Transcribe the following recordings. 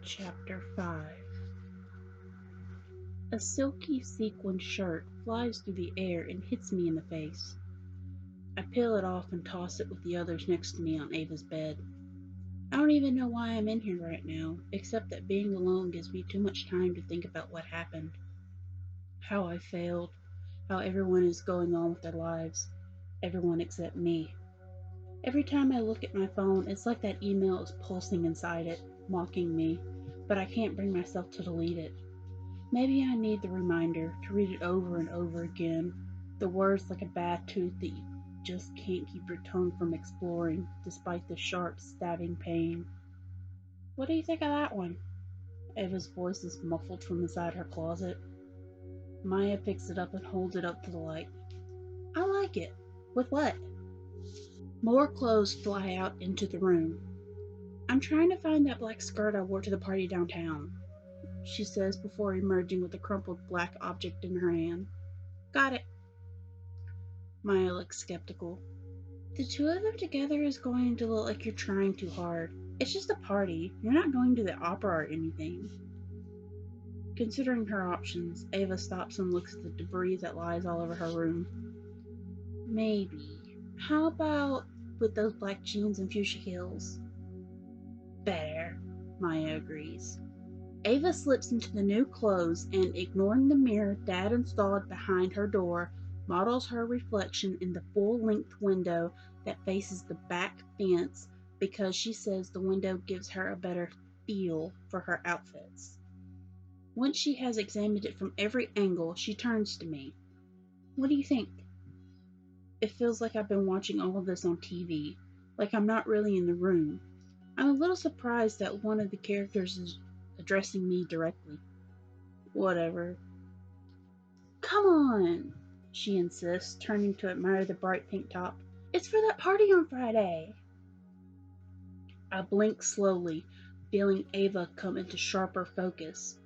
Chapter 5. A silky sequin shirt flies through the air and hits me in the face. I peel it off and toss it with the others next to me on Ava's bed. I don't even know why I'm in here right now, except that being alone gives me too much time to think about what happened. How I failed, how everyone is going on with their lives. Everyone except me. Every time I look at my phone, it's like that email is pulsing inside it, mocking me, but I can't bring myself to delete it. Maybe I need the reminder to read it over and over again, the words like a bad tooth that you just can't keep your tongue from exploring, despite the sharp, stabbing pain. What do you think of that one? Ava's voice is muffled from inside her closet. Maya picks it up and holds it up to the light. I like it. With what? More clothes fly out into the room. I'm trying to find that black skirt I wore to the party downtown, she says before emerging with a crumpled black object in her hand. Got it. Maya looks skeptical. The two of them together is going to look like you're trying too hard. It's just a party. You're not going to the opera or anything. Considering her options, Ava stops and looks at the debris that lies all over her room. Maybe. How about with those black jeans and fuchsia heels? Better, Maya agrees. Ava slips into the new clothes and, ignoring the mirror Dad installed behind her door, models her reflection in the full-length window that faces the back fence because she says the window gives her a better feel for her outfits. Once she has examined it from every angle, she turns to me. What do you think? It feels like I've been watching all of this on TV, like I'm not really in the room. I'm a little surprised that one of the characters is addressing me directly. Whatever. Come on, she insists, turning to admire the bright pink top. It's for that party on Friday. I blink slowly, feeling Ava come into sharper focus.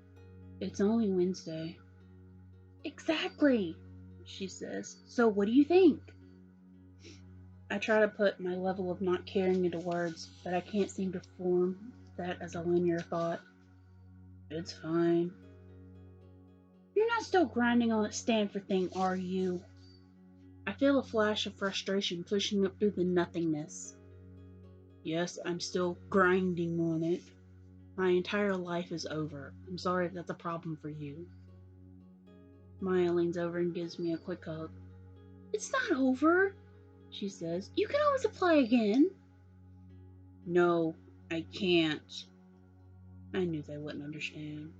It's only Wednesday. Exactly, she says. So what do you think? I try to put my level of not caring into words, but I can't seem to form that as a linear thought. It's fine. You're not still grinding on that Stanford thing, are you? I feel a flash of frustration pushing up through the nothingness. Yes, I'm still grinding on it. My entire life is over. I'm sorry if that's a problem for you. Maya leans over and gives me a quick hug. It's not over, she says. You can always apply again. No, I can't. I knew they wouldn't understand.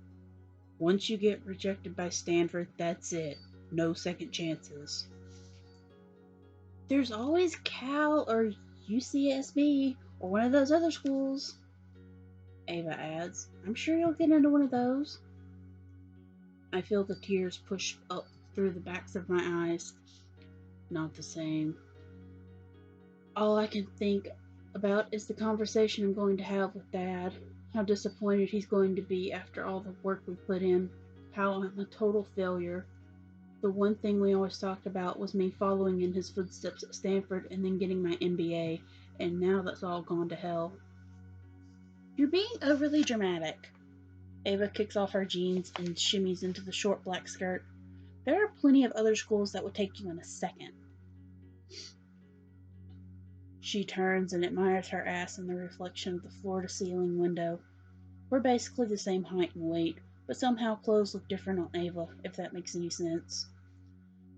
Once you get rejected by Stanford, that's it. No second chances. There's always Cal or UCSB or one of those other schools, Ava adds. I'm sure you'll get into one of those. I feel the tears push up through the backs of my eyes. Not the same. All I can think about is the conversation I'm going to have with Dad. How disappointed he's going to be after all the work we put in. How I'm a total failure. The one thing we always talked about was me following in his footsteps at Stanford and then getting my MBA, and now that's all gone to hell. You're being overly dramatic. Ava kicks off her jeans and shimmies into the short black skirt. There are plenty of other schools that would take you in a second. She turns and admires her ass in the reflection of the floor-to-ceiling window. We're basically the same height and weight, but somehow clothes look different on Ava, if that makes any sense.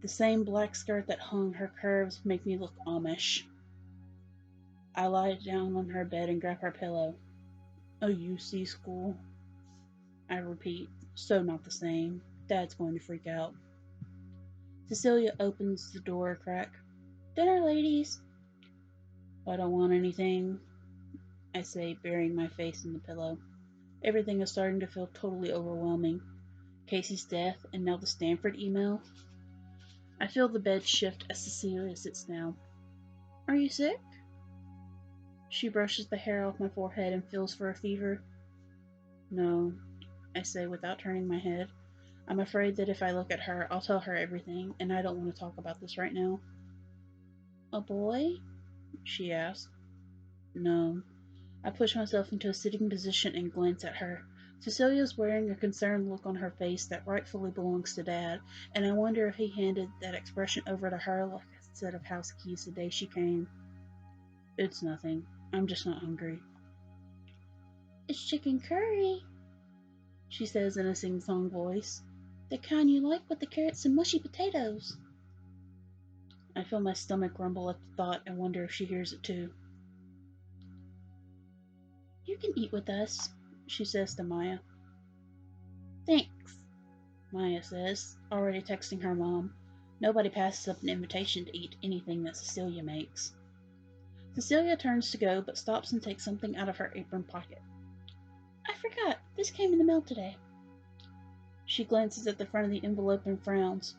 The same black skirt that hung her curves make me look Amish. I lie down on her bed and grab her pillow. A UC school. I repeat, so not the same. Dad's going to freak out. Cecilia opens the door a crack. Dinner, ladies. I don't want anything, I say, burying my face in the pillow. Everything is starting to feel totally overwhelming. Casey's death, and now the Stanford email. I feel the bed shift as Cecilia sits down. Are you sick? She brushes the hair off my forehead and feels for a fever. No, I say without turning my head. I'm afraid that if I look at her, I'll tell her everything, and I don't want to talk about this right now. A boy? She asks. No. I push myself into a sitting position and glance at her. Cecilia's wearing a concerned look on her face that rightfully belongs to Dad, and I wonder if he handed that expression over to her like a set of house keys the day she came. It's nothing. I'm just not hungry. It's chicken curry, she says in a sing-song voice. The kind you like with the carrots and mushy potatoes. I feel my stomach rumble at the thought and wonder if she hears it too. You can eat with us, she says to Maya. Thanks, Maya says, already texting her mom. Nobody passes up an invitation to eat anything that Cecilia makes. Cecilia turns to go, but stops and takes something out of her apron pocket. I forgot, this came in the mail today. She glances at the front of the envelope and frowns.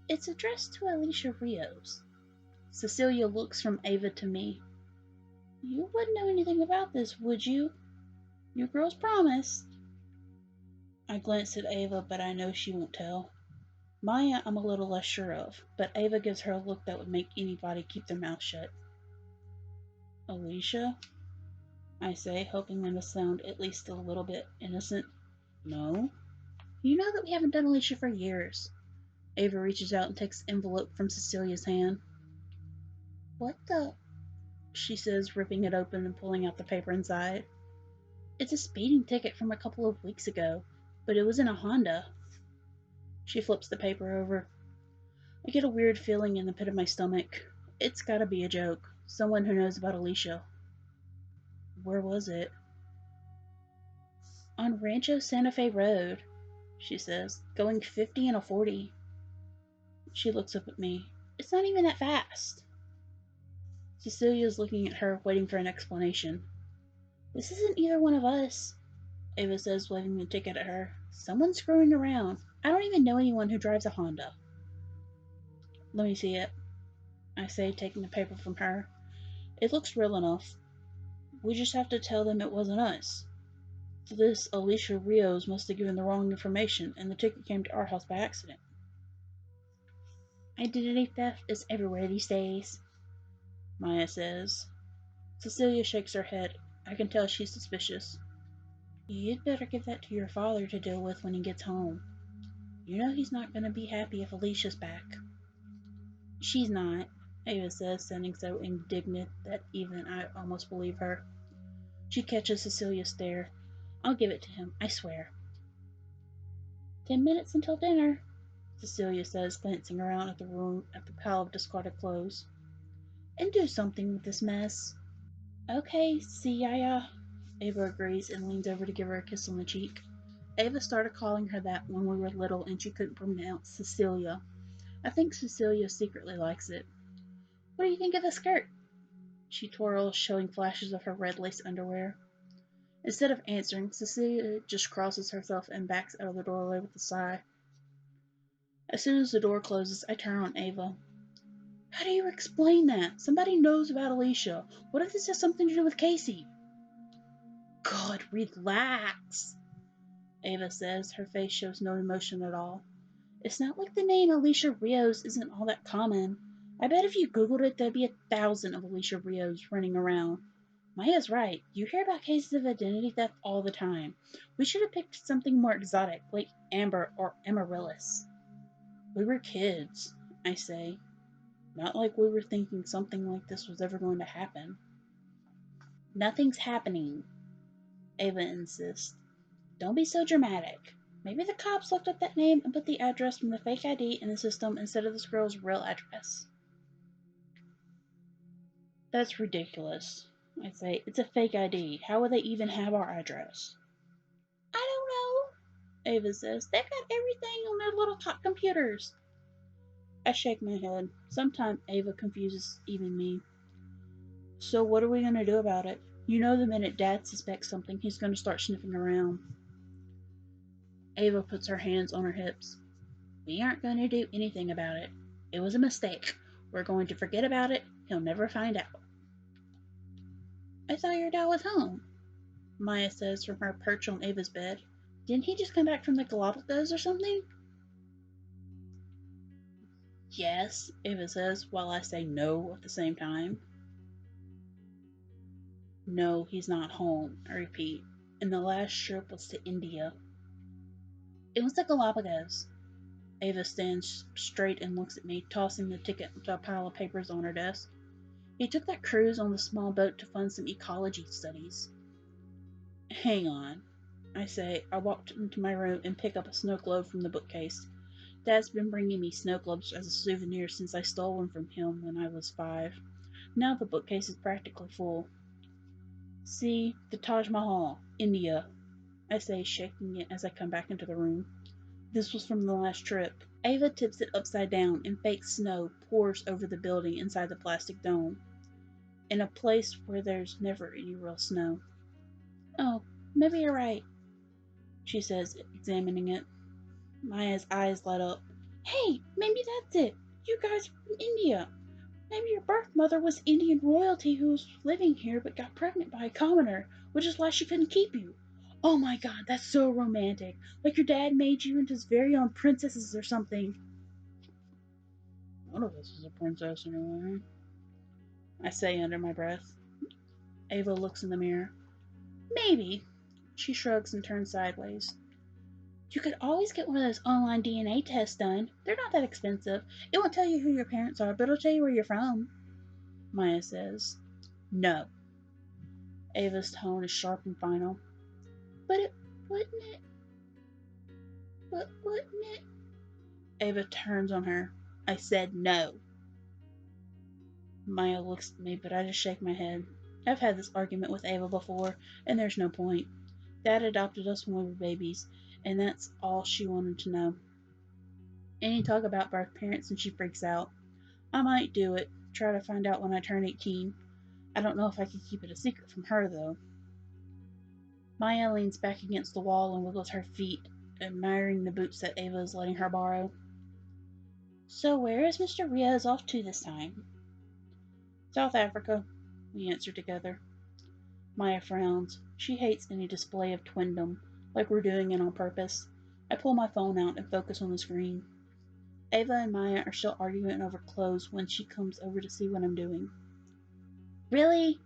It's addressed to Alicia Rios. Cecilia looks from Ava to me. You wouldn't know anything about this, would you? Your girls promised. I glance at Ava, but I know she won't tell. Maya I'm a little less sure of, but Ava gives her a look that would make anybody keep their mouth shut. Alicia? I say, hoping them to sound at least a little bit innocent. No? You know that we haven't done Alicia for years. Ava reaches out and takes the envelope from Cecilia's hand. What the? She says, ripping it open and pulling out the paper inside. It's a speeding ticket from a couple of weeks ago, but it was in a Honda. She flips the paper over. I get a weird feeling in the pit of my stomach. It's gotta be a joke. Someone who knows about Alicia. Where was it? On Rancho Santa Fe Road, she says, going 50 and a 40. She looks up at me. It's not even that fast. Cecilia's looking at her, waiting for an explanation. This isn't either one of us, Ava says, waving the ticket at her. Someone's screwing around. I don't even know anyone who drives a Honda. Let me see it, I say, taking the paper from her. It looks real enough. We just have to tell them it wasn't us. This Alicia Rios must have given the wrong information, and the ticket came to our house by accident. Identity theft is everywhere these days, Maya says. Cecilia shakes her head. I can tell she's suspicious. You'd better give that to your father to deal with when he gets home. You know he's not going to be happy if Alicia's back. She's not, Ava says, sounding so indignant that even I almost believe her. She catches Cecilia's stare. I'll give it to him, I swear. 10 minutes until dinner, Cecilia says, glancing around at the room at the pile of discarded clothes. And do something with this mess. Okay, see ya. Ava agrees and leans over to give her a kiss on the cheek. Ava started calling her that when we were little and she couldn't pronounce Cecilia. I think Cecilia secretly likes it. What do you think of the skirt? She twirls, showing flashes of her red lace underwear. Instead of answering, Cecilia just crosses herself and backs out of the doorway with a sigh. As soon as the door closes, I turn on Ava. How do you explain that? Somebody knows about Alicia. What if this has something to do with Casey? God, relax, Ava says. Her face shows no emotion at all. It's not like the name Alicia Rios isn't all that common. I bet if you Googled it, there'd be 1,000 of Alicia Rios running around. Maya's right. You hear about cases of identity theft all the time. We should have picked something more exotic, like Amber or Amaryllis. We were kids, I say. Not like we were thinking something like this was ever going to happen. Nothing's happening, Ava insists. Don't be so dramatic. Maybe the cops looked up that name and put the address from the fake ID in the system instead of this girl's real address. That's ridiculous, I say. It's a fake ID. How would they even have our address? I don't know, Ava says. They've got everything on their little top computers. I shake my head. Sometimes Ava confuses even me. So what are we going to do about it? You know the minute Dad suspects something, he's going to start sniffing around. Ava puts her hands on her hips. We aren't going to do anything about it. It was a mistake. We're going to forget about it. He'll never find out. I thought your dad was home, Maya says from her perch on Ava's bed. Didn't he just come back from the Galapagos or something? Yes, Ava says, while I say no at the same time. No, he's not home, I repeat. and the last trip was to India. It was the Galapagos. Ava stands straight and looks at me, tossing the ticket to a pile of papers on her desk. He took that cruise on the small boat to fund some ecology studies. Hang on, I say. I walk into my room and pick up a snow globe from the bookcase. Dad's been bringing me snow globes as a souvenir since I stole one from him when I was 5. Now the bookcase is practically full. See, the Taj Mahal, India, I say, shaking it as I come back into the room. This was from the last trip. Ava tips it upside down and fake snow pours over the building inside the plastic dome, in a place where there's never any real snow. Oh, maybe you're right, she says, examining it. Maya's eyes light up. Hey, maybe that's it. You guys are from India. Maybe your birth mother was Indian royalty who was living here but got pregnant by a commoner, which is why she couldn't keep you. Oh my god, that's so romantic. Like your dad made you into his very own princesses or something. One of us is a princess anyway, I say under my breath. Ava looks in the mirror. Maybe. She shrugs and turns sideways. You could always get one of those online DNA tests done. They're not that expensive. It won't tell you who your parents are, but it'll tell you where you're from, Maya says. No. Ava's tone is sharp and final. But it wouldn't it? But wouldn't it? Ava turns on her. I said no. Maya looks at me, but I just shake my head. I've had this argument with Ava before, and there's no point. Dad adopted us when we were babies, and that's all she wanted to know. Any talk about birth parents and she freaks out. I might do it, try to find out when I turn 18. I don't know if I could keep it a secret from her, though. Maya leans back against the wall and wiggles her feet, admiring the boots that Ava is letting her borrow. So where is Mr. Riaz off to this time? South Africa, we answer together. Maya frowns. She hates any display of twindom, like we're doing it on purpose. I pull my phone out and focus on the screen. Ava and Maya are still arguing over clothes when she comes over to see what I'm doing. Really?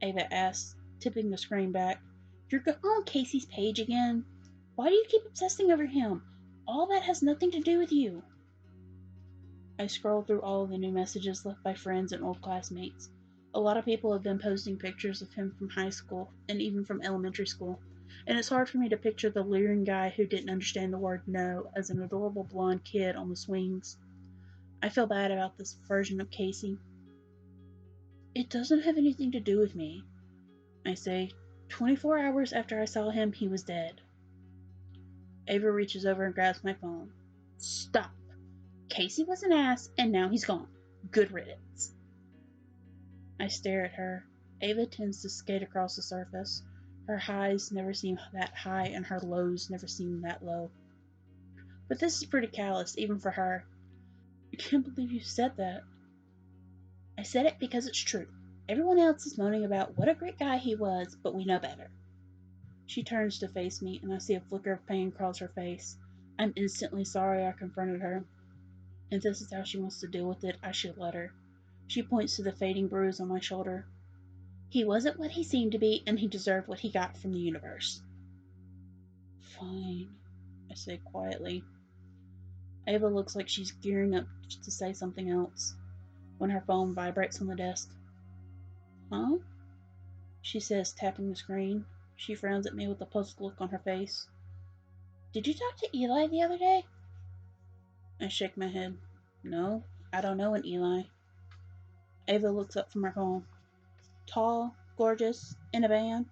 Ava asks, tipping the screen back. You're on Casey's page again? Why do you keep obsessing over him? All that has nothing to do with you. I scroll through all of the new messages left by friends and old classmates. A lot of people have been posting pictures of him from high school and even from elementary school, and it's hard for me to picture the leering guy who didn't understand the word no as an adorable blonde kid on the swings. I feel bad about this version of Casey. It doesn't have anything to do with me, I say. 24 hours after I saw him, he was dead. Ava reaches over and grabs my phone. Stop. Casey was an ass, and now he's gone. Good riddance. I stare at her. Ava tends to skate across the surface. Her highs never seem that high, and her lows never seem that low. But this is pretty callous, even for her. I can't believe you said that. I said it because it's true. Everyone else is moaning about what a great guy he was, but we know better. She turns to face me, and I see a flicker of pain cross her face. I'm instantly sorry I confronted her. If this is how she wants to deal with it, I should let her. She points to the fading bruise on my shoulder. He wasn't what he seemed to be, and he deserved what he got from the universe. Fine, I say quietly. Ava looks like she's gearing up to say something else when her phone vibrates on the desk. Huh? She says, tapping the screen. She frowns at me with a puzzled look on her face. Did you talk to Eli the other day? I shake my head. No, I don't know an Eli. Ava looks up from her phone. Tall, gorgeous, in a band.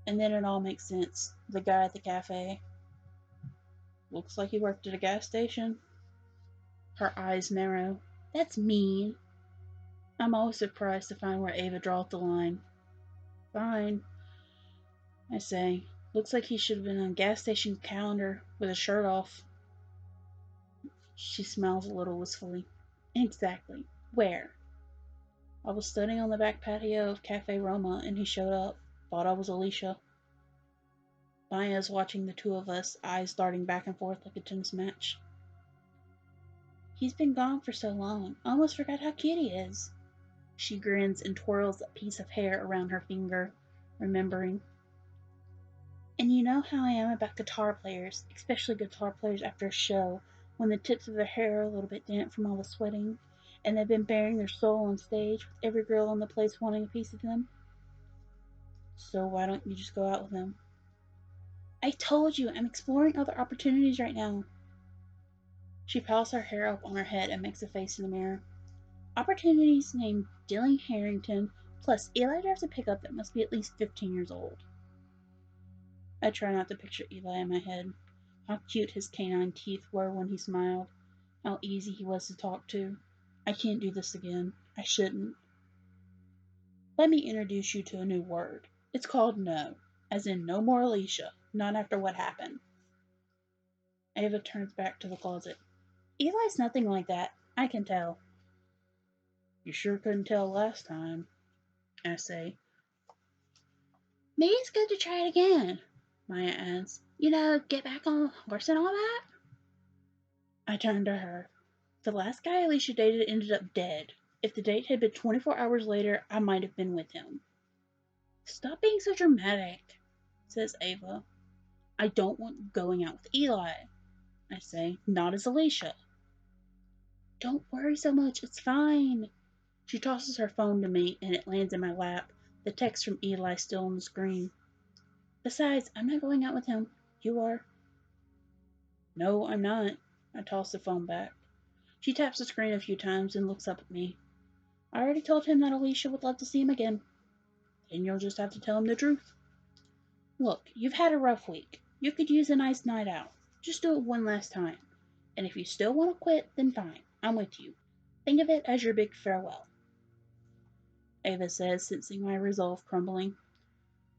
And then it all makes sense. The guy at the cafe. Looks like he worked at a gas station. Her eyes narrow. That's mean. I'm always surprised to find where Ava draws the line. Fine, I say. Looks like he should have been on a gas station calendar with his shirt off. She smiles a little wistfully. Exactly. Where? I was studying on the back patio of Cafe Roma, and he showed up. Thought I was Alicia. Maya's watching the two of us, eyes darting back and forth like a tennis match. He's been gone for so long, I almost forgot how cute he is. She grins and twirls a piece of hair around her finger, remembering. And you know how I am about guitar players, especially guitar players after a show, when the tips of their hair are a little bit damp from all the sweating, and they've been bearing their soul on stage with every girl in the place wanting a piece of them. So why don't you just go out with them? I told you, I'm exploring other opportunities right now. She piles her hair up on her head and makes a face in the mirror. Opportunities named Dilling Harrington, plus Eli drives a pickup that must be at least 15 years old. I try not to picture Eli in my head. How cute his canine teeth were when he smiled. How easy he was to talk to. I can't do this again. I shouldn't. Let me introduce you to a new word. It's called no, as in no more Alicia, not after what happened. Ava turns back to the closet. Eli's nothing like that. I can tell. You sure couldn't tell last time, I say. Maybe it's good to try it again, Maya adds. Get back on the horse and all that. I turn to her. The last guy Alicia dated ended up dead. If the date had been 24 hours later, I might have been with him. Stop being so dramatic, says Ava. I don't want going out with Eli, I say, not as Alicia. Don't worry so much, it's fine. She tosses her phone to me and it lands in my lap, the text from Eli still on the screen. Besides, I'm not going out with him. You are. No, I'm not. I toss the phone back. She taps the screen a few times and looks up at me. I already told him that Alicia would love to see him again. Then you'll just have to tell him the truth. Look, you've had a rough week. You could use a nice night out. Just do it one last time. And if you still want to quit, then fine. I'm with you. Think of it as your big farewell. Ava says, sensing my resolve crumbling.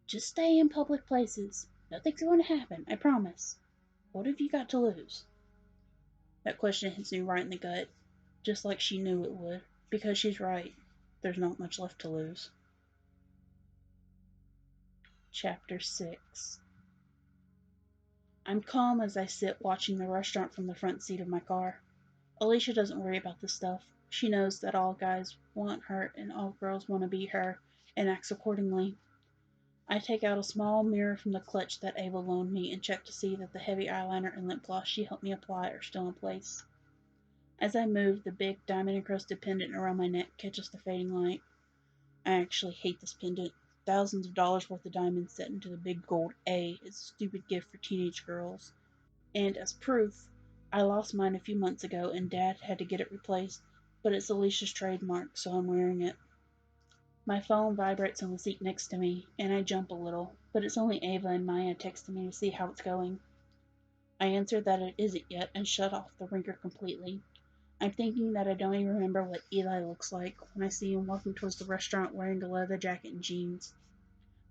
Just stay in public places. Nothing's going to happen, I promise. What have you got to lose? That question hits me right in the gut, just like she knew it would, because she's right. There's not much left to lose. Chapter 6. I'm calm as I sit watching the restaurant from the front seat of my car. Alicia doesn't worry about this stuff. She knows that all guys want her and all girls want to be her, and acts accordingly. I take out a small mirror from the clutch that Ava loaned me and check to see that the heavy eyeliner and lip gloss she helped me apply are still in place. As I move, the big diamond-encrusted pendant around my neck catches the fading light. I actually hate this pendant. Thousands of dollars worth of diamonds set into the big gold A is a stupid gift for teenage girls. And as proof, I lost mine a few months ago and Dad had to get it replaced, but it's Alicia's trademark, so I'm wearing it. My phone vibrates on the seat next to me, and I jump a little, but it's only Ava and Maya texting me to see how it's going. I answer that it isn't yet and shut off the ringer completely. I'm thinking that I don't even remember what Eli looks like when I see him walking towards the restaurant wearing a leather jacket and jeans.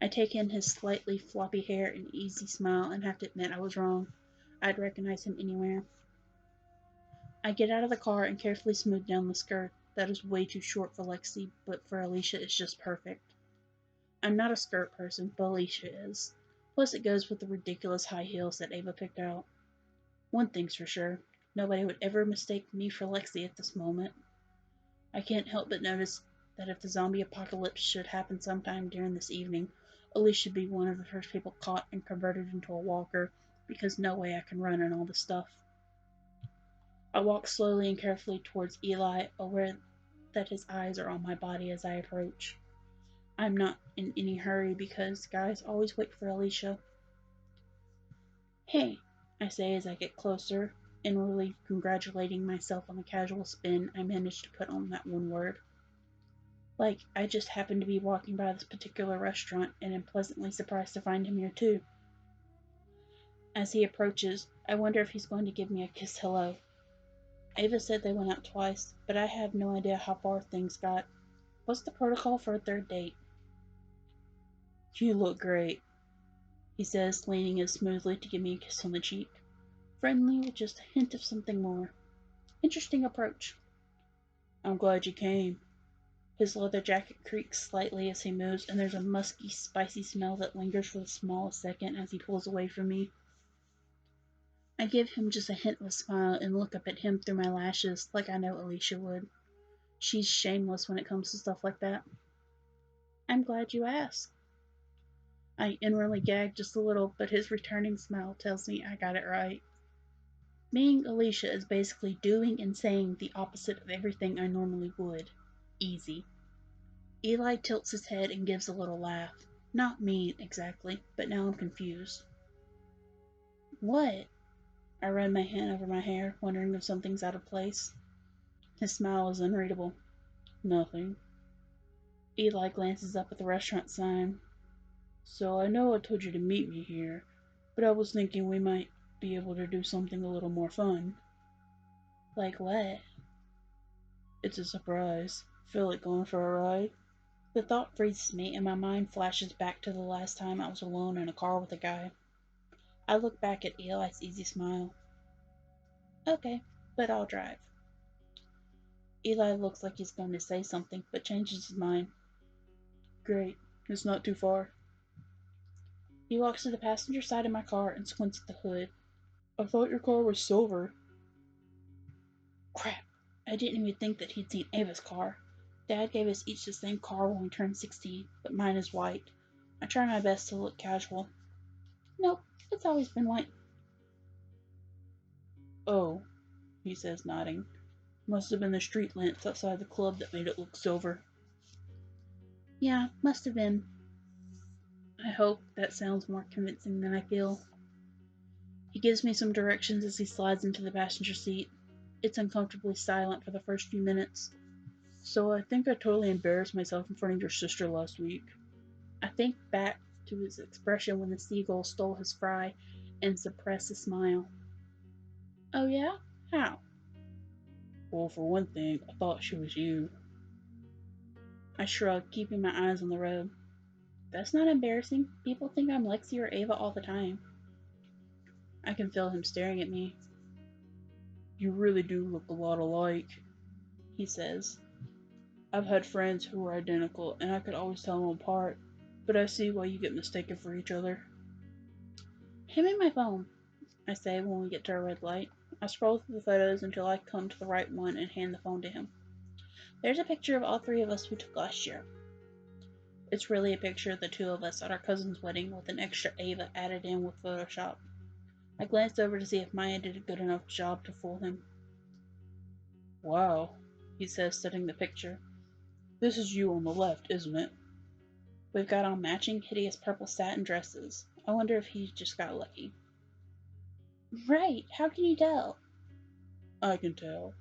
I take in his slightly floppy hair and easy smile and have to admit I was wrong. I'd recognize him anywhere. I get out of the car and carefully smooth down the skirt. That is way too short for Lexi, but for Alicia it's just perfect. I'm not a skirt person, but Alicia is. Plus it goes with the ridiculous high heels that Ava picked out. One thing's for sure, nobody would ever mistake me for Lexi at this moment. I can't help but notice that if the zombie apocalypse should happen sometime during this evening, Alicia should be one of the first people caught and converted into a walker, because no way I can run and all this stuff. I walk slowly and carefully towards Eli, aware that his eyes are on my body as I approach. I'm not in any hurry because guys always wait for Alicia. Hey, I say as I get closer, inwardly congratulating myself on the casual spin I managed to put on that one word. Like, I just happened to be walking by this particular restaurant and am pleasantly surprised to find him here too. As he approaches, I wonder if he's going to give me a kiss hello. Ava said they went out twice, but I have no idea how far things got. What's the protocol for a third date? You look great, he says, leaning in smoothly to give me a kiss on the cheek. Friendly with just a hint of something more. Interesting approach. I'm glad you came. His leather jacket creaks slightly as he moves, and there's a musky, spicy smell that lingers for the smallest second as he pulls away from me. I give him just a hint of a smile and look up at him through my lashes like I know Alicia would. She's shameless when it comes to stuff like that. I'm glad you asked. I inwardly gag just a little, but his returning smile tells me I got it right. Being Alicia is basically doing and saying the opposite of everything I normally would. Easy. Eli tilts his head and gives a little laugh. Not mean, exactly, but now I'm confused. What? I run my hand over my hair, wondering if something's out of place. His smile is unreadable. Nothing. Eli glances up at the restaurant sign. So I know I told you to meet me here, but I was thinking we might be able to do something a little more fun. Like what? It's a surprise. Feel like going for a ride? The thought freezes me, and my mind flashes back to the last time I was alone in a car with a guy. I look back at Eli's easy smile. Okay, but I'll drive. Eli looks like he's going to say something, but changes his mind. Great, it's not too far. He walks to the passenger side of my car and squints at the hood. I thought your car was silver. Crap, I didn't even think that he'd seen Ava's car. Dad gave us each the same car when we turned 16, but mine is white. I try my best to look casual. Nope, it's always been white. Oh, he says, nodding. Must have been the street lamps outside the club that made it look silver. Yeah, must have been. I hope that sounds more convincing than I feel. He gives me some directions as he slides into the passenger seat. It's uncomfortably silent for the first few minutes. So I think I totally embarrassed myself in front of your sister last week. I think back to his expression when the seagull stole his fry and suppressed a smile. Oh yeah? How? Well, for one thing, I thought she was you. I shrugged, keeping my eyes on the road. That's not embarrassing. People think I'm Lexi or Ava all the time. I can feel him staring at me. You really do look a lot alike, he says. I've had friends who were identical, and I could always tell them apart, but I see why you get mistaken for each other. Hand me my phone, I say when we get to a red light. I scroll through the photos until I come to the right one and hand the phone to him. There's a picture of all three of us we took last year. It's really a picture of the two of us at our cousin's wedding with an extra Ava added in with Photoshop. I glanced over to see if Maya did a good enough job to fool him. Wow, he says, studying the picture. This is you on the left, isn't it? We've got on matching hideous purple satin dresses. I wonder if he just got lucky. Right, how can you tell? I can tell,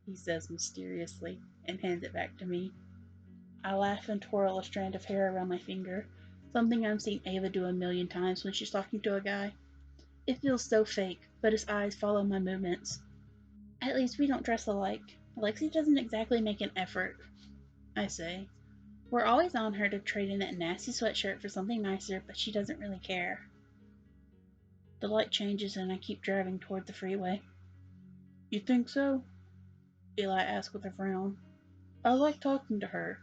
he says mysteriously, and hands it back to me. I laugh and twirl a strand of hair around my finger, something I've seen Ava do a million times when she's talking to a guy. It feels so fake, but his eyes follow my movements. At least we don't dress alike. Lexi doesn't exactly make an effort, I say. We're always on her to trade in that nasty sweatshirt for something nicer, but she doesn't really care. The light changes and I keep driving toward the freeway. You think so? Eli asks with a frown. I like talking to her,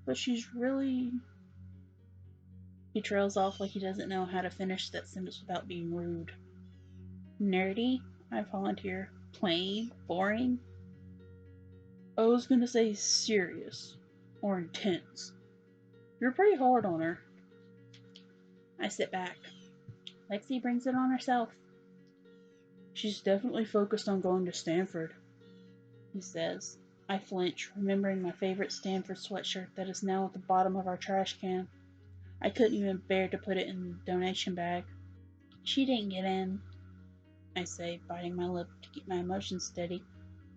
but she's really... He trails off like he doesn't know how to finish that sentence without being rude. Nerdy? I volunteer. Plain? Boring? I was gonna say serious. Or intense. You're pretty hard on her. I sit back. Lexi brings it on herself. She's definitely focused on going to Stanford, he says. I flinch, remembering my favorite Stanford sweatshirt that is now at the bottom of our trash can. I couldn't even bear to put it in the donation bag. She didn't get in, I say, biting my lip to keep my emotions steady.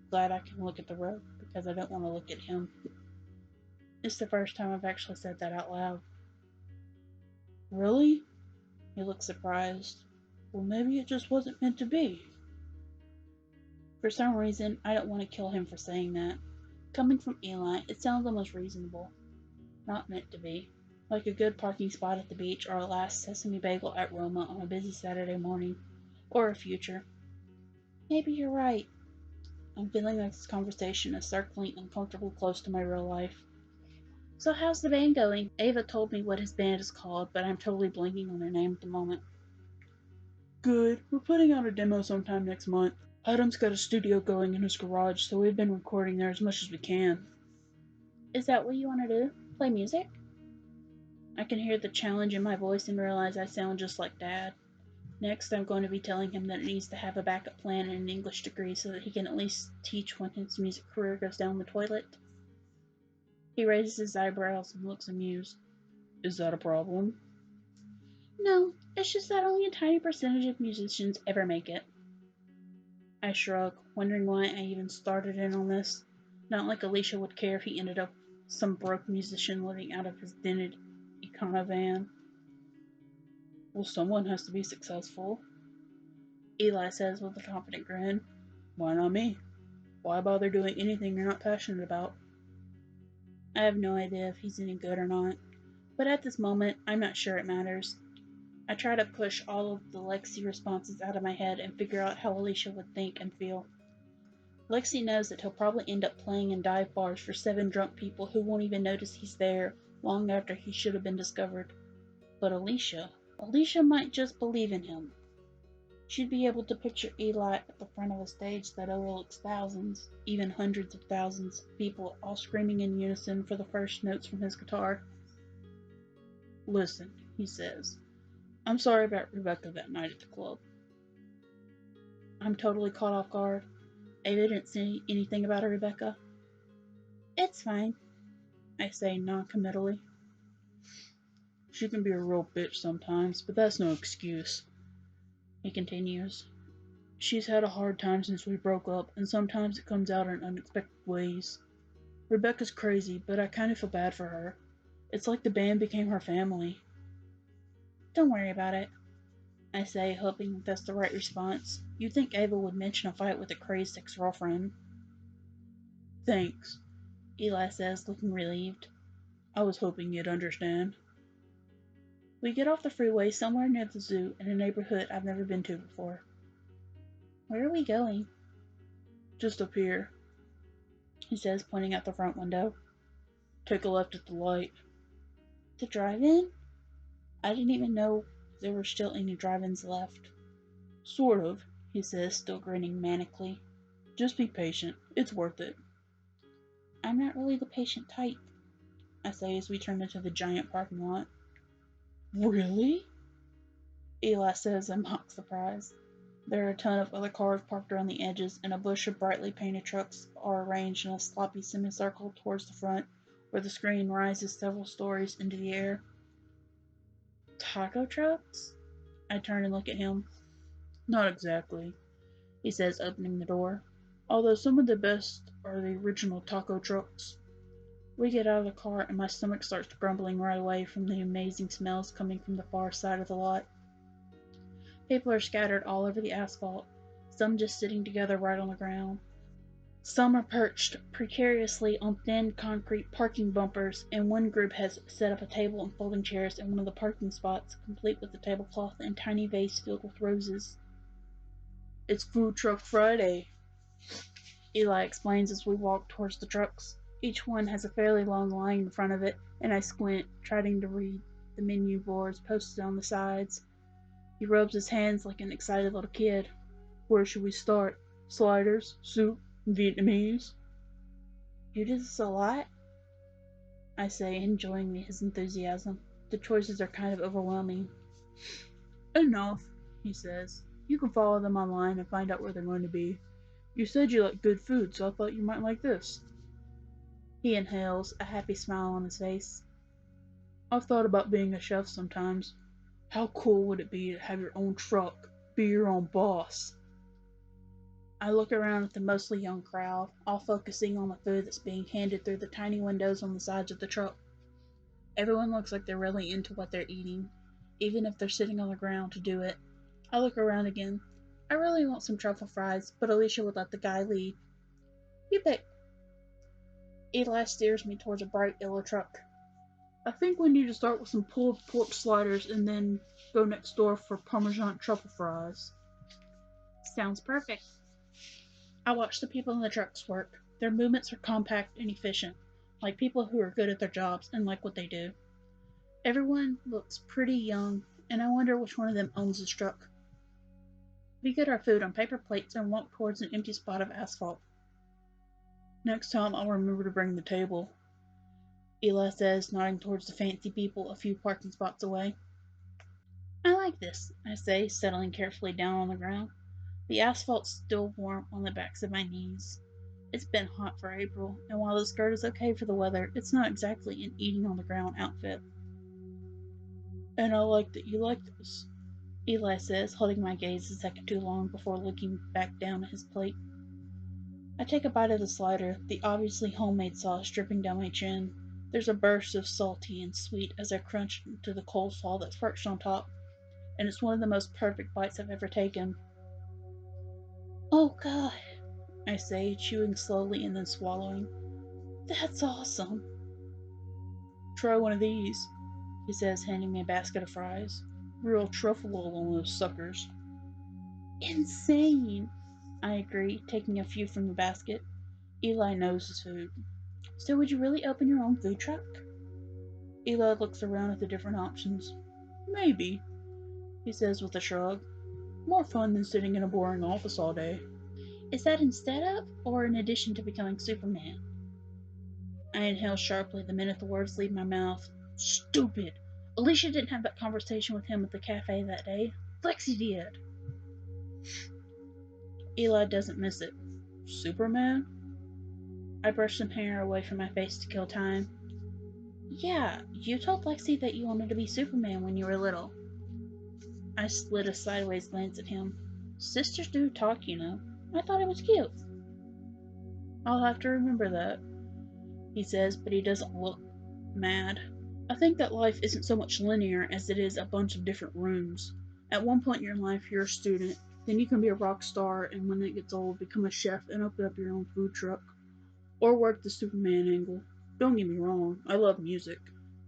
Glad I can look at the road, because I don't want to look at him. It's the first time I've actually said that out loud. Really? He looks surprised. Well, maybe it just wasn't meant to be. For some reason, I don't want to kill him for saying that. Coming from Eli, it sounds almost reasonable. Not meant to be. Like a good parking spot at the beach or a last sesame bagel at Roma on a busy Saturday morning. Or a future. Maybe you're right. I'm feeling like this conversation is circling uncomfortably close to my real life. So how's the band going? Ava told me what his band is called, but I'm totally blanking on their name at the moment. Good. We're putting out a demo sometime next month. Adam's got a studio going in his garage, so we've been recording there as much as we can. Is that what you want to do? Play music? I can hear the challenge in my voice and realize I sound just like Dad. Next, I'm going to be telling him that he needs to have a backup plan and an English degree so that he can at least teach when his music career goes down the toilet. He raises his eyebrows and looks amused. Is that a problem? No, it's just that only a tiny percentage of musicians ever make it. I shrug, wondering why I even started in on this. Not like Alicia would care if he ended up some broke musician living out of his dented econovan. Well, someone has to be successful, Eli says with a confident grin. Why not me? Why bother doing anything you're not passionate about? I have no idea if he's any good or not, but at this moment, I'm not sure it matters. I try to push all of the Lexi responses out of my head and figure out how Alicia would think and feel. Lexi knows that he'll probably end up playing in dive bars for 7 drunk people who won't even notice he's there long after he should have been discovered. But Alicia might just believe in him. She'd be able to picture Eli at the front of a stage that overlooks thousands, even hundreds of thousands of people all screaming in unison for the first notes from his guitar. Listen, he says. I'm sorry about Rebecca that night at the club. I'm totally caught off guard. Ava didn't say anything about her, Rebecca. It's fine, I say non-committally. She can be a real bitch sometimes, but that's no excuse. He continues. She's had a hard time since we broke up, and sometimes it comes out in unexpected ways. Rebecca's crazy, but I kind of feel bad for her. It's like the band became her family. Don't worry about it, I say, hoping that's the right response. You'd think Ava would mention a fight with a crazed ex-girlfriend. Thanks, Eli says, looking relieved. I was hoping you'd understand. We get off the freeway somewhere near the zoo in a neighborhood I've never been to before. Where are we going? Just up here, he says, pointing out the front window. Take a left at the light. The drive-in? I didn't even know there were still any drive-ins left. Sort of, he says, still grinning manically. Just be patient. It's worth it. I'm not really the patient type, I say as we turn into the giant parking lot. Really? Eli says in mock surprise. There are a ton of other cars parked around the edges, and a bush of brightly painted trucks are arranged in a sloppy semicircle towards the front, where the screen rises several stories into the air. Taco trucks? I turn and look at him. Not exactly, he says, opening the door. Although some of the best are the original taco trucks. We get out of the car and my stomach starts grumbling right away from the amazing smells coming from the far side of the lot. People are scattered all over the asphalt, some just sitting together right on the ground. Some are perched precariously on thin concrete parking bumpers, and one group has set up a table and folding chairs in one of the parking spots, complete with a tablecloth and tiny vase filled with roses. It's Food Truck Friday, Eli explains as we walk towards the trucks. Each one has a fairly long line in front of it, and I squint, trying to read the menu boards posted on the sides. He rubs his hands like an excited little kid. Where should we start? Sliders, soup, Vietnamese? You do this a lot? I say, enjoying his enthusiasm. The choices are kind of overwhelming. Enough, he says. You can follow them online and find out where they're going to be. You said you like good food, so I thought you might like this. He inhales, a happy smile on his face. I've thought about being a chef sometimes. How cool would it be to have your own truck, be your own boss? I look around at the mostly young crowd, all focusing on the food that's being handed through the tiny windows on the sides of the truck. Everyone looks like they're really into what they're eating, even if they're sitting on the ground to do it. I look around again. I really want some truffle fries, but Alicia would let the guy lead. You pick. Eli steers me towards a bright yellow truck. I think we need to start with some pulled pork sliders and then go next door for Parmesan truffle fries. Sounds perfect. I watch the people in the trucks work. Their movements are compact and efficient, like people who are good at their jobs and like what they do. Everyone looks pretty young, and I wonder which one of them owns this truck. We get our food on paper plates and walk towards an empty spot of asphalt. Next time I'll remember to bring the table. Eli says, nodding towards the fancy people a few parking spots away. I like this, I say, settling carefully down on the ground. The asphalt's still warm on the backs of my knees. It's been hot for April, and while the skirt is okay for the weather, it's not exactly an eating on the ground outfit. And I like that you like this, Eli says, holding my gaze a second too long before looking back down at his plate. I take a bite of the slider, the obviously homemade sauce dripping down my chin. There's a burst of salty and sweet as I crunch into the coleslaw that's perched on top, and it's one of the most perfect bites I've ever taken. Oh God, I say, chewing slowly and then swallowing. That's awesome. Try one of these, he says, handing me a basket of fries. Real truffle oil on those suckers. Insane, I agree, taking a few from the basket. Eli knows his food. So would you really open your own food truck? Eli looks around at the different options. Maybe, he says with a shrug. More fun than sitting in a boring office all day. Is that instead of, or in addition to becoming Superman? I inhale sharply the minute the words leave my mouth. Stupid! Alicia didn't have that conversation with him at the cafe that day. Lexi did. Eli doesn't miss it. Superman? I brush some hair away from my face to kill time. Yeah, you told Lexi that you wanted to be Superman when you were little. I slid a sideways glance at him. Sisters do talk, you know. I thought it was cute. I'll have to remember that, he says, but he doesn't look mad. I think that life isn't so much linear as it is a bunch of different rooms. At one point in your life, you're a student, then you can be a rock star, and when it gets old, become a chef and open up your own food truck. Or work the Superman angle. Don't get me wrong, I love music,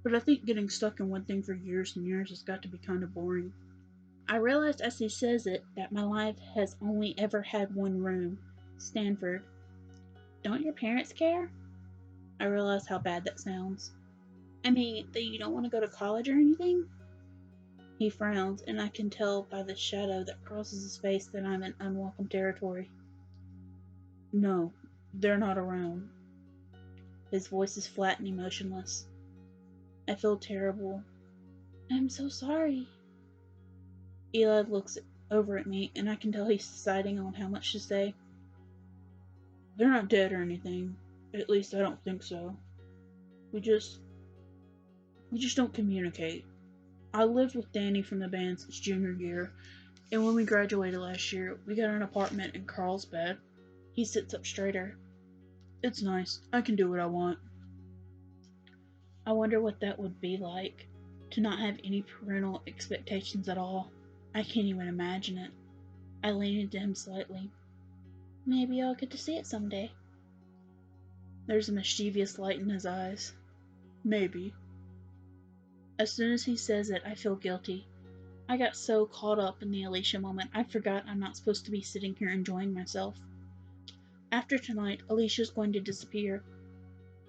but I think getting stuck in one thing for years and years has got to be kind of boring. I realize as he says it that my life has only ever had one room. Stanford. Don't your parents care? I realize how bad that sounds. I mean, that you don't want to go to college or anything? He frowns, and I can tell by the shadow that crosses his face that I'm in unwelcome territory. No, they're not around. His voice is flat and emotionless. I feel terrible. I'm so sorry. Eli looks over at me, and I can tell he's deciding on how much to say. They're not dead or anything. At least I don't think so. We just don't communicate. I lived with Danny from the band since junior year, and when we graduated last year, we got an apartment in Carlsbad. He sits up straighter. It's nice. I can do what I want. I wonder what that would be like, to not have any parental expectations at all. I can't even imagine it. I lean into him slightly. Maybe I'll get to see it someday. There's a mischievous light in his eyes. Maybe. As soon as he says it, I feel guilty. I got so caught up in the Alicia moment, I forgot I'm not supposed to be sitting here enjoying myself. After tonight, Alicia's going to disappear.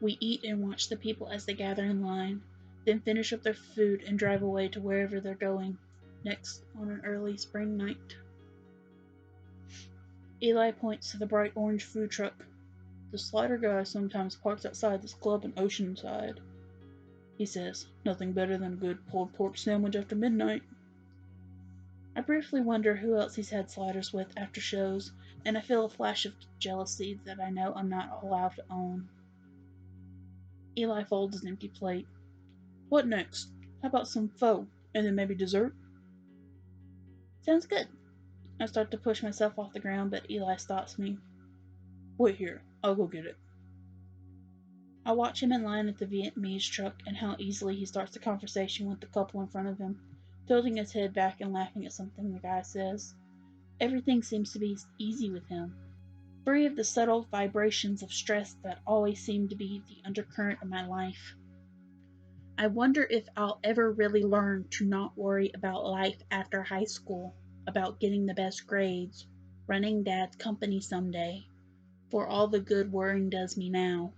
We eat and watch the people as they gather in line, then finish up their food and drive away to wherever they're going, next on an early spring night. Eli points to the bright orange food truck. The slider guy sometimes parks outside this club in Oceanside. He says, nothing better than a good pulled pork sandwich after midnight. I briefly wonder who else he's had sliders with after shows, and I feel a flash of jealousy that I know I'm not allowed to own. Eli folds his empty plate. What next? How about some pho, and then maybe dessert? Sounds good. I start to push myself off the ground, but Eli stops me. Wait here, I'll go get it. I watch him in line at the Vietnamese truck and how easily he starts a conversation with the couple in front of him, tilting his head back and laughing at something the guy says. Everything seems to be easy with him, free of the subtle vibrations of stress that always seem to be the undercurrent of my life. I wonder if I'll ever really learn to not worry about life after high school, about getting the best grades, running Dad's company someday, for all the good worrying does me now.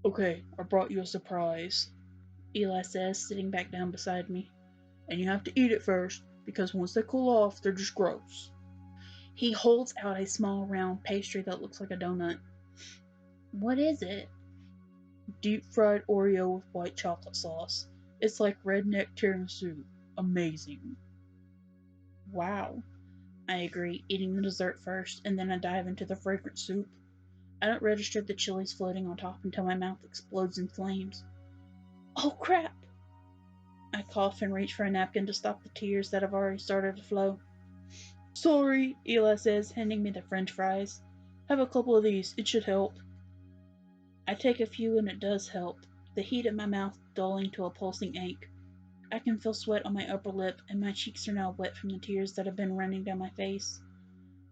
Okay, I brought you a surprise, Eli says, sitting back down beside me. And you have to eat it first, because once they cool off, they're just gross. He holds out a small round pastry that looks like a donut. What is it? Deep fried Oreo with white chocolate sauce. It's like redneck tiramisu. Amazing. Wow. I agree, eating the dessert first, and then I dive into the fragrant soup. I don't register the chilies floating on top until my mouth explodes in flames. Oh crap! I cough and reach for a napkin to stop the tears that have already started to flow. Sorry, Eli says, handing me the french fries. Have a couple of these, it should help. I take a few and it does help, the heat in my mouth dulling to a pulsing ache. I can feel sweat on my upper lip, and my cheeks are now wet from the tears that have been running down my face.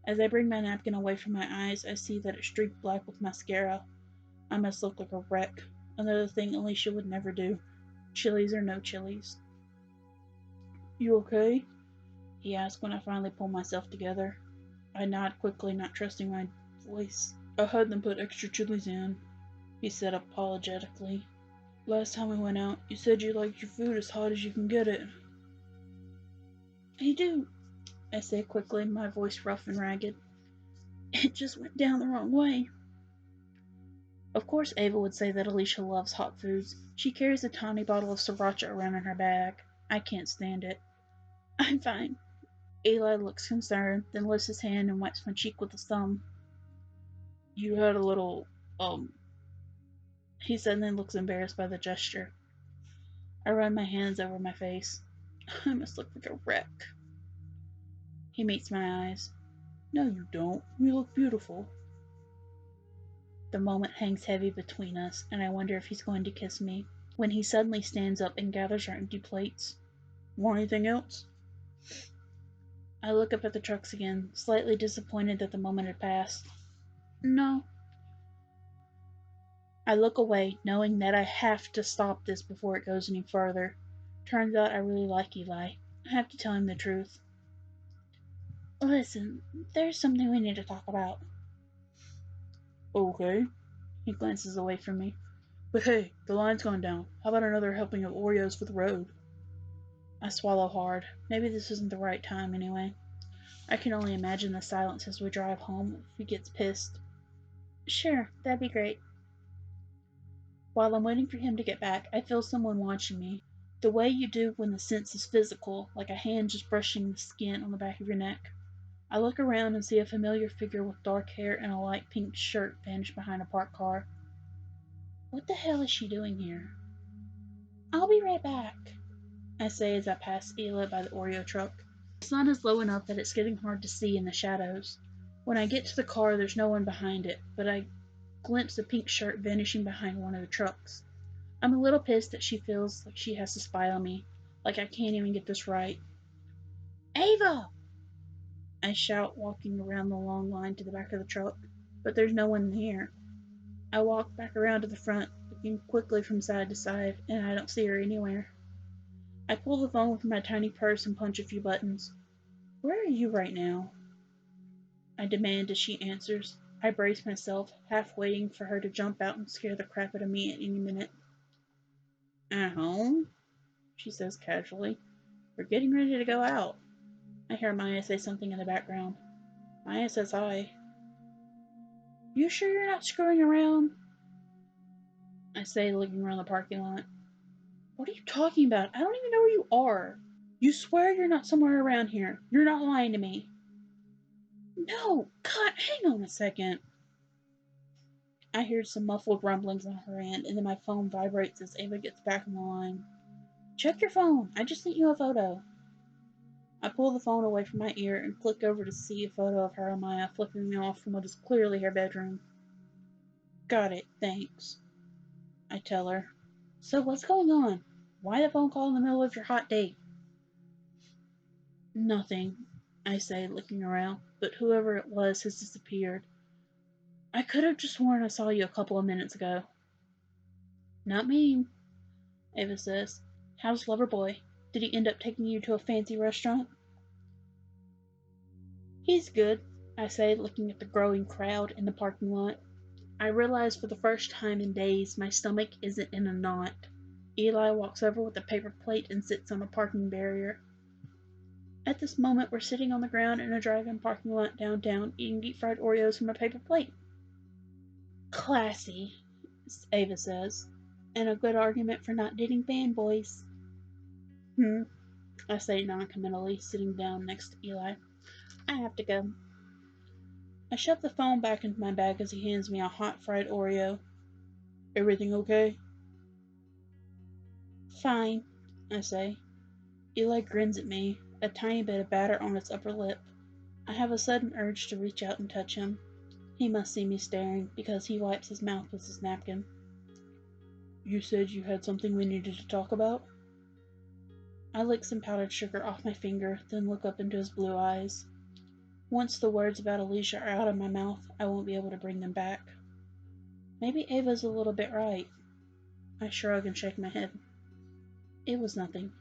As I bring my napkin away from my eyes, I see that it's streaked black with mascara. I must look like a wreck. Another thing Alicia would never do. Chilies or no chilies. You okay? He asked when I finally pull myself together. I nod quickly, not trusting my voice. I had them put extra chilies in, he said apologetically. Last time we went out, you said you liked your food as hot as you can get it. I do, I say quickly, my voice rough and ragged. It just went down the wrong way. Of course Ava would say that Alicia loves hot foods. She carries a tiny bottle of sriracha around in her bag. I can't stand it. I'm fine. Eli looks concerned, then lifts his hand and wipes my cheek with his thumb. You had a little, he said, and then looks embarrassed by the gesture. I run my hands over my face. I must look like a wreck. He meets my eyes. No, you don't. You look beautiful. The moment hangs heavy between us, and I wonder if he's going to kiss me, when he suddenly stands up and gathers our empty plates. Want anything else? I look up at the trucks again, slightly disappointed that the moment had passed. No. I look away, knowing that I have to stop this before it goes any further. Turns out I really like Eli. I have to tell him the truth. Listen, there's something we need to talk about. Okay. He glances away from me. But hey, the line's gone down. How about another helping of Oreos for the road? I swallow hard. Maybe this isn't the right time anyway. I can only imagine the silence as we drive home if he gets pissed. Sure, that'd be great. While I'm waiting for him to get back, I feel someone watching me. The way you do when the sense is physical, like a hand just brushing the skin on the back of your neck. I look around and see a familiar figure with dark hair and a light pink shirt vanish behind a parked car. What the hell is she doing here? I'll be right back, I say as I pass Ela by the Oreo truck. The sun is low enough that it's getting hard to see in the shadows. When I get to the car, there's no one behind it, but I glimpse a pink shirt vanishing behind one of the trucks. I'm a little pissed that she feels like she has to spy on me, like I can't even get this right. Ava! I shout, walking around the long line to the back of the truck, but there's no one here. I walk back around to the front, looking quickly from side to side, and I don't see her anywhere. I pull the phone from my tiny purse and punch a few buttons. Where are you right now? I demand as she answers. I brace myself, half waiting for her to jump out and scare the crap out of me at any minute. At home? She says casually. We're getting ready to go out. I hear Maya say something in the background. Maya says hi. You sure you're not screwing around? I say, looking around the parking lot. What are you talking about? I don't even know where you are. You swear you're not somewhere around here. You're not lying to me. No, God, hang on a second. I hear some muffled rumblings on her end, and then my phone vibrates as Ava gets back on the line. Check your phone. I just sent you a photo. I pull the phone away from my ear and click over to see a photo of her and Maya flipping me off from what is clearly her bedroom. Got it, thanks, I tell her. So what's going on? Why the phone call in the middle of your hot date? Nothing, I say, looking around, but whoever it was has disappeared. I could have just sworn I saw you a couple of minutes ago. Not me, Ava says. How's Loverboy? Did he end up taking you to a fancy restaurant? He's good, I say, looking at the growing crowd in the parking lot. I realize for the first time in days my stomach isn't in a knot. Eli walks over with a paper plate and sits on a parking barrier. At this moment, we're sitting on the ground in a drive-in parking lot downtown, eating deep-fried Oreos from a paper plate. Classy, Ava says, and a good argument for not dating fanboys. I say noncommittally, sitting down next to Eli. I have to go. I shove the phone back into my bag as he hands me a hot fried Oreo. Everything okay? Fine, I say. Eli grins at me, a tiny bit of batter on its upper lip. I have a sudden urge to reach out and touch him. He must see me staring, because he wipes his mouth with his napkin. You said you had something we needed to talk about? I lick some powdered sugar off my finger, then look up into his blue eyes. Once the words about Alicia are out of my mouth, I won't be able to bring them back. Maybe Ava's a little bit right. I shrug and shake my head. It was nothing.